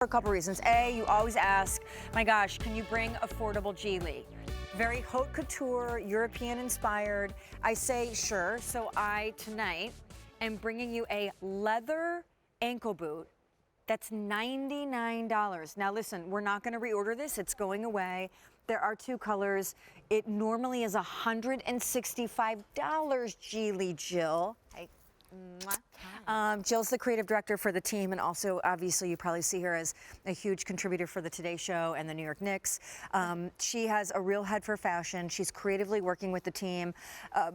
For a couple reasons. A, you always ask, my gosh, can you bring affordable G.I.L.I? Very haute couture, European inspired. I say sure, so I tonight am bringing you a leather ankle boot that's $99. Now listen, we're not gonna reorder this, it's going away. There are two colors. It normally is $165, G.I.L.I, Jill. Jill's the creative director for the team, and also obviously you probably see her as a huge contributor for the Today Show and the New York Knicks. She has a real head for fashion. She's creatively working with the team,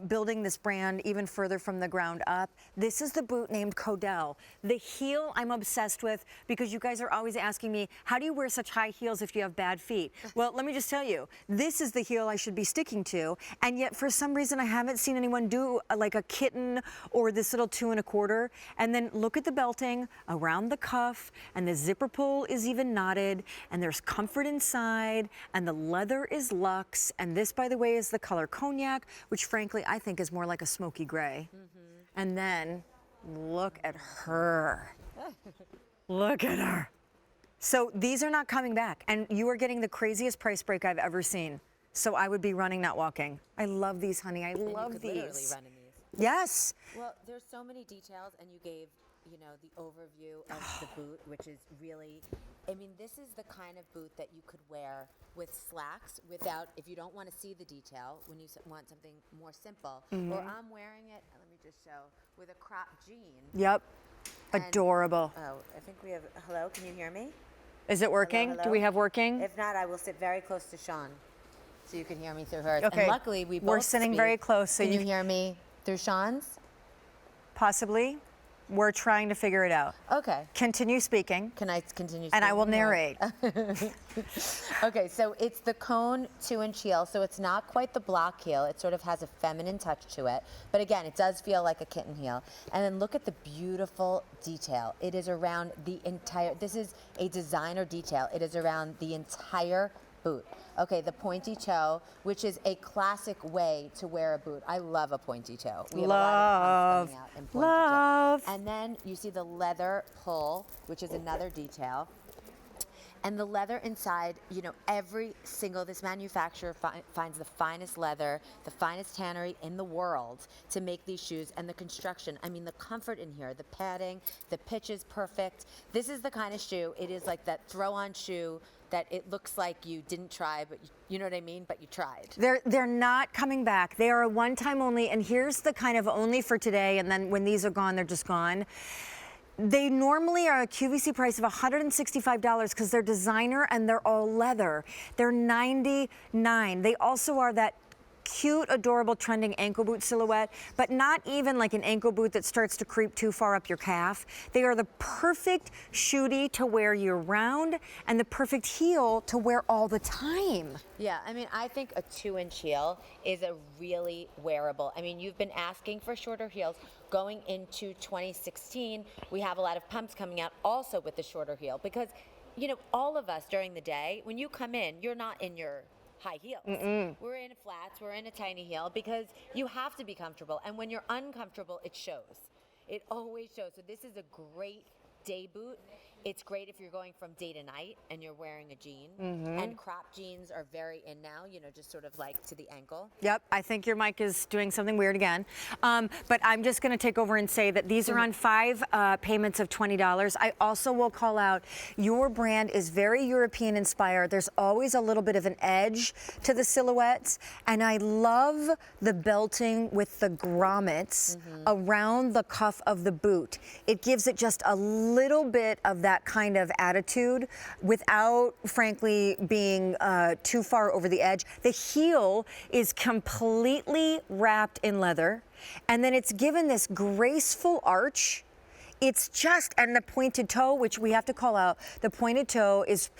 building this brand even further from the ground up. This is the boot named Kodelle. The heel I'm obsessed with because you guys are always asking me, how do you wear such high heels if you have bad feet? Well, let me just tell you, this is the heel I should be sticking to, and yet for some reason I haven't seen anyone do like a kitten or this little 2 1/4. And then look at the belting around the cuff, and the zipper pull is even knotted, and there's comfort inside, and the leather is luxe. And this, by the way, is the color cognac, which frankly I think is more like a smoky gray. And then look at her. Look at her. So these are not coming back, and you are getting the craziest price break I've ever seen. So I would be running, not walking. I love these, honey. I love you could these. Literally run in these. Yes. Well, there's so many details, and you gave, you know, the overview of the boot, which is really, I mean, this is the kind of boot that you could wear with slacks without, if you don't want to see the detail, when you want something more simple. Or I'm wearing it, let me just show, with a crop jean. Yep. Adorable. Oh, I think we have, hello, can you hear me? Is it working? Hello? Do we have working? If not, I will sit very close to Sean, so you can hear me through hers. Okay. And luckily, we both We're sitting speak. very close, so Can you you hear me through Sean's? possibly. We're trying to figure it out. Okay. Continue speaking. Can I continue? And I will speaking, or- narrate. Okay, so it's the cone 2-inch heel, so it's not quite the block heel. It sort of has a feminine touch to it. But again, it does feel like a kitten heel. And then look at the beautiful detail. It is around the entire, this is a designer detail. It is around the entire boot. Okay, the pointy toe, which is a classic way to wear a boot. I love a pointy toe. We have a lot of pumps coming out in pointy toe. And then you see the leather pull, which is another detail. And the leather inside, you know, every single, this manufacturer finds the finest leather, the finest tannery in the world to make these shoes, and the construction. I mean, the comfort in here, the padding, the pitch is perfect. This is the kind of shoe, it is like that throw-on shoe that it looks like you didn't try, but you know what I mean, but you tried. They're not coming back. They are a one-time only, and here's the kind of only for today, and then when these are gone, they're just gone. They normally are a QVC price of $165 because they're designer and they're all leather. They're $99. They also are that cute, adorable, trending ankle boot silhouette, but not even like an ankle boot that starts to creep too far up your calf. They are the perfect shootie to wear year-round and the perfect heel to wear all the time. Yeah, I mean, I think a 2-inch heel is a really wearable. I mean, you've been asking for shorter heels. Going into 2016, we have a lot of pumps coming out also with the shorter heel because, you know, all of us during the day, when you come in, you're not in your high heels. We're in flats, we're in a tiny heel because you have to be comfortable. And when you're uncomfortable, it shows. It always shows. So this is a great day boot. It's great if you're going from day to night and you're wearing a jean. And crop jeans are very in now, you know, just sort of like to the ankle. Yep, I think your mic is doing something weird again. But I'm just going to take over and say that these are on 5 payments of $20. I also will call out your brand is very European inspired. There's always a little bit of an edge to the silhouettes. And I love the belting with the grommets around the cuff of the boot. It gives it just a little bit of that kind of attitude without, frankly, being too far over the edge. The heel is completely wrapped in leather, and then it's given this graceful arch. It's just, and the pointed toe, which we have to call out, the pointed toe is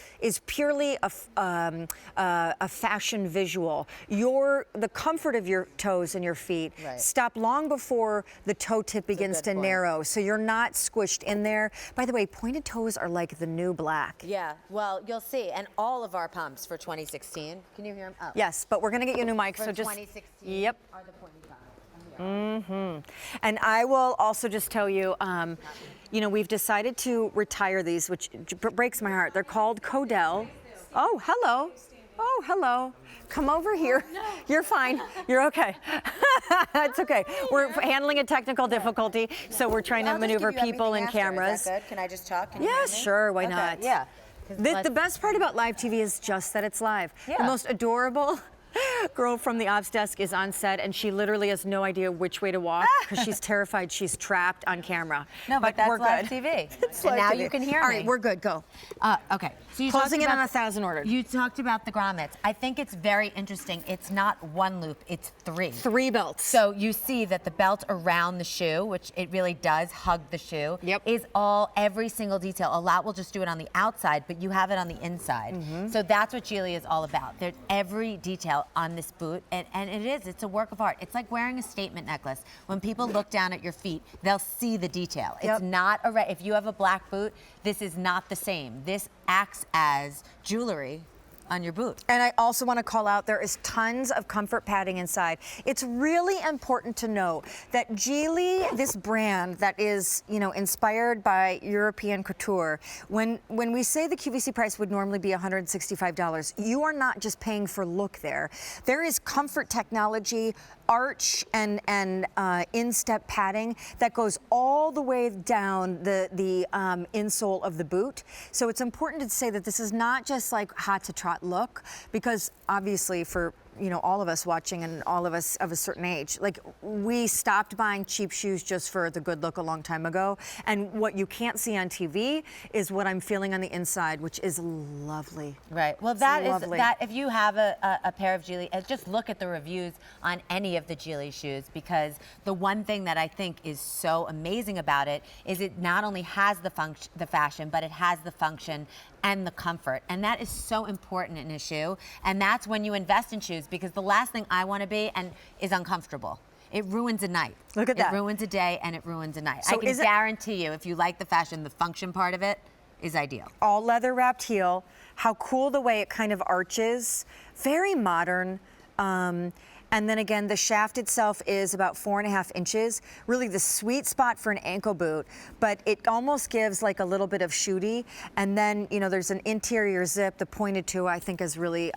purely a fashion visual. The comfort of your toes and your feet stop long before the toe tip begins to narrow, so you're not squished in there. By the way, pointed toes are like the new black. Yeah, well, you'll see. And all of our pumps for 2016, can you hear them? Oh. Yes, but we're gonna get you a new mic, For so just 2016 are the pointy toes. And I will also just tell you, you know, we've decided to retire these, which breaks my heart. They're called Kodelle. Oh, hello. Oh, hello. Come over here. You're fine. You're okay. It's okay. We're handling a technical difficulty, so we're trying to maneuver people and cameras. Is that good? Can I just talk? Can you Yeah, hear me? sure. Why Okay, not? Yeah. The best part about live TV is just that it's live. Yeah. The most adorable girl from the ops desk is on set, and she literally has no idea which way to walk because she's terrified she's trapped on camera. No, but that's we're live good. TV. It's And live now TV. you can hear All me. right, we're good. Go. Okay. So you Closing talked in on about- 1,000 ordered. You talked about the grommets. I think it's very interesting. It's not one loop, it's 3. 3 belts. So you see that the belt around the shoe, which it really does hug the shoe, Yep. is every single detail. A lot will just do it on the outside, but you have it on the inside. So that's what G.I.L.I is all about. There's every detail on this boot, and it's a work of art. It's like wearing a statement necklace. When people look down at your feet, they'll see the detail. Yep. It's not if you have a black boot, this is not the same. This acts as jewelry on your boot. And I also want to call out, there is tons of comfort padding inside. It's really important to know that G.I.L.I, this brand that is, you know, inspired by European couture, when we say the QVC price would normally be $165, you are not just paying for look there. There is comfort technology, arch and instep padding that goes all the way down the insole of the boot. So it's important to say that this is not just like hot to trot look, because obviously for, you know, all of us watching and all of us of a certain age, like we stopped buying cheap shoes just for the good look a long time ago. And what you can't see on TV is what I'm feeling on the inside, which is lovely. Right. Well, It's that is lovely. that. If you have a pair of G.I.L.I, just look at the reviews on any of the G.I.L.I shoes, because the one thing that I think is so amazing about it is it not only has the fashion, but it has the function and the comfort, and that is so important in a shoe. And that's when you invest in shoes, because the last thing I want to be is uncomfortable. It ruins a night. Look at that. It ruins a day and it ruins a night. So I can guarantee you, if you like the fashion, the function part of it is ideal. All leather wrapped heel. How cool the way it kind of arches. Very modern. And then again, the shaft itself is about 4.5 inches. Really the sweet spot for an ankle boot, but it almost gives like a little bit of shooty. And then, you know, there's an interior zip. The pointed toe, I think, is really,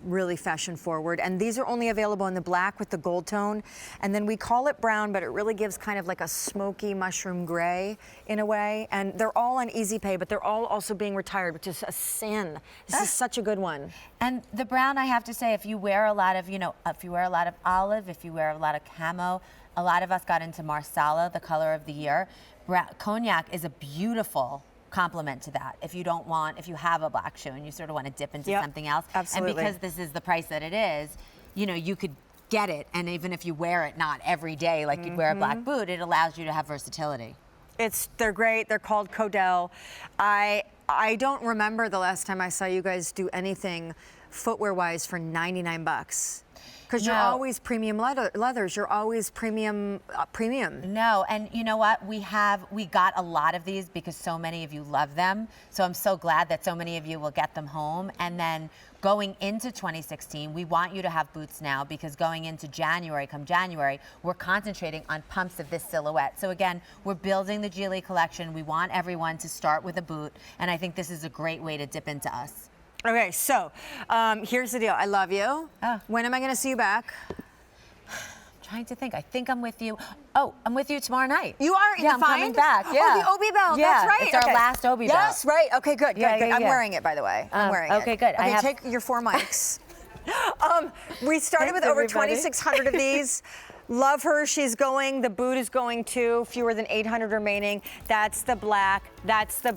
really fashion forward. And these are only available in the black with the gold tone. And then we call it brown, but it really gives kind of like a smoky mushroom gray in a way. And they're all on easy pay, but they're all also being retired, which is a sin. This is such a good one. And the brown, I have to say, if you wear a lot of, if you wear a lot of olive, if you wear a lot of camo, a lot of us got into Marsala, the color of the year. Cognac is a beautiful complement to that. If you have a black shoe and you sort of want to dip into something else. Absolutely. And because this is the price that it is, you know, you could get it. And even if you wear it not every day like you'd wear a black boot, it allows you to have versatility. They're great. They're called Kodelle. I don't remember the last time I saw you guys do anything footwear-wise for 99 bucks. Because you're always premium leathers. You're always premium. No, and you know what? We got a lot of these because so many of you love them. So I'm so glad that so many of you will get them home. And then going into 2016, we want you to have boots now, because going into come January, we're concentrating on pumps of this silhouette. So again, we're building the G.I.L.I collection. We want everyone to start with a boot, and I think this is a great way to dip into us. Okay, so here's the deal. I love you. When am I going to see you back? Trying to think. I think I'm with you. Oh, I'm with you tomorrow night. You are? Yeah, I'm coming back. Yeah. Oh, the Obi belt. Yeah, That's right. it's our last Obi belt. Yes, right. Okay, good. Yeah, good. yeah, I'm yeah. wearing it, by the way. I'm wearing it. Okay, good. Okay, take your 4 mics. We started with over 2,600 of these. Love her. She's going. The boot is going too. Fewer than 800 remaining. That's the black. That's the